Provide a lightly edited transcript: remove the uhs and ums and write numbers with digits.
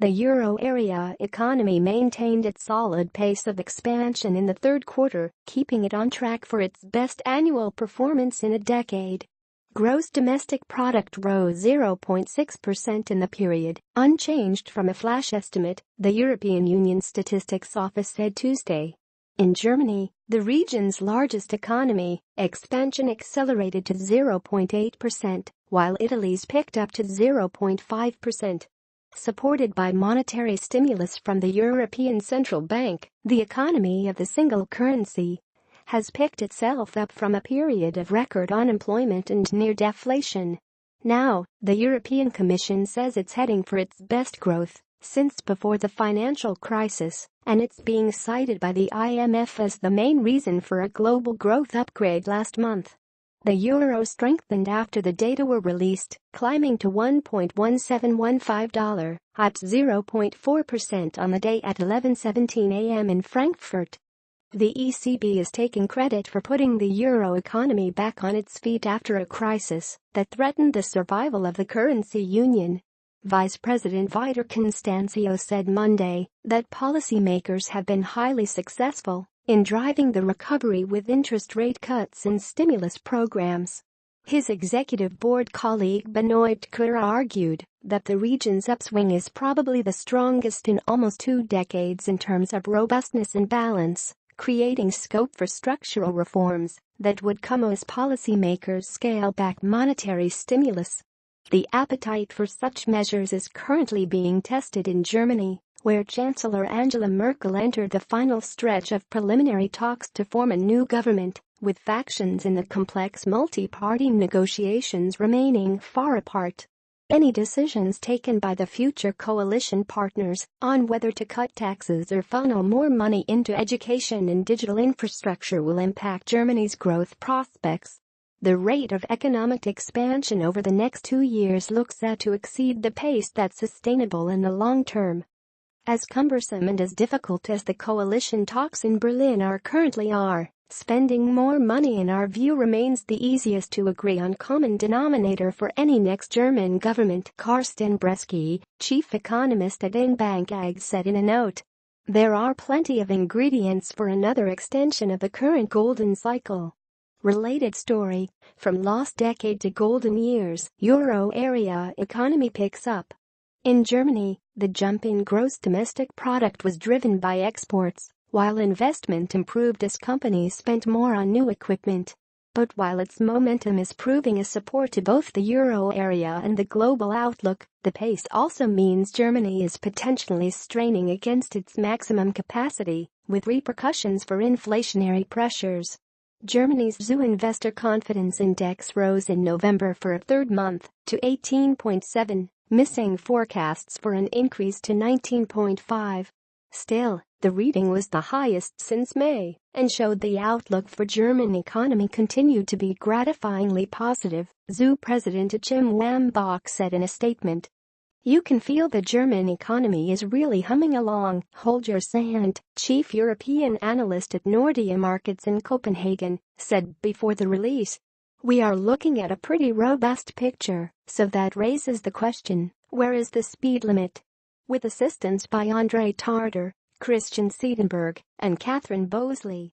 The euro area economy maintained its solid pace of expansion in the third quarter, keeping it on track for its best annual performance in a decade. Gross domestic product rose 0.6% in the period, unchanged from a flash estimate, the European Union Statistics Office said Tuesday. In Germany, the region's largest economy, expansion accelerated to 0.8%, while Italy's picked up to 0.5%. Supported by monetary stimulus from the European Central Bank, the economy of the single currency has picked itself up from a period of record unemployment and near deflation. Now, the European Commission says it's heading for its best growth since before the financial crisis, and it's being cited by the IMF as the main reason for a global growth upgrade last month. The euro strengthened after the data were released, climbing to $1.1715, up 0.4% on the day at 11:17 a.m. in Frankfurt. The ECB is taking credit for putting the euro economy back on its feet after a crisis that threatened the survival of the currency union. Vice President Vitor Constancio said Monday that policymakers have been highly successful in driving the recovery with interest rate cuts and stimulus programs. His executive board colleague Benoit Cœur argued that the region's upswing is probably the strongest in almost 2 decades in terms of robustness and balance, creating scope for structural reforms that would come as policymakers scale back monetary stimulus. The appetite for such measures is currently being tested in Germany, where Chancellor Angela Merkel entered the final stretch of preliminary talks to form a new government, with factions in the complex multi-party negotiations remaining far apart. Any decisions taken by the future coalition partners on whether to cut taxes or funnel more money into education and digital infrastructure will impact Germany's growth prospects. The rate of economic expansion over the next 2 years looks set to exceed the pace that's sustainable in the long term. As cumbersome and as difficult as the coalition talks in Berlin currently are, spending more money in our view remains the easiest to agree on common denominator for any next German government, Carsten Bresky, chief economist at Bank AG, said in a note. There are plenty of ingredients for another extension of the current golden cycle. Related story, from lost decade to golden years, euro area economy picks up. In Germany, the jump in gross domestic product was driven by exports, while investment improved as companies spent more on new equipment. But while its momentum is proving a support to both the euro area and the global outlook, the pace also means Germany is potentially straining against its maximum capacity, with repercussions for inflationary pressures. Germany's ZU Investor Confidence Index rose in November for a third month to 18.7. missing forecasts for an increase to 19.5. Still, the reading was the highest since May and showed the outlook for German economy continued to be gratifyingly positive, ZU President Achim Wambach said in a statement. You can feel the German economy is really humming along, Holger Sand, chief European analyst at Nordea Markets in Copenhagen, said before the release. We are looking at a pretty robust picture, so that raises the question, where is the speed limit? With assistance by Andre Tarder, Christian Siedenberg, and Catherine Bosley.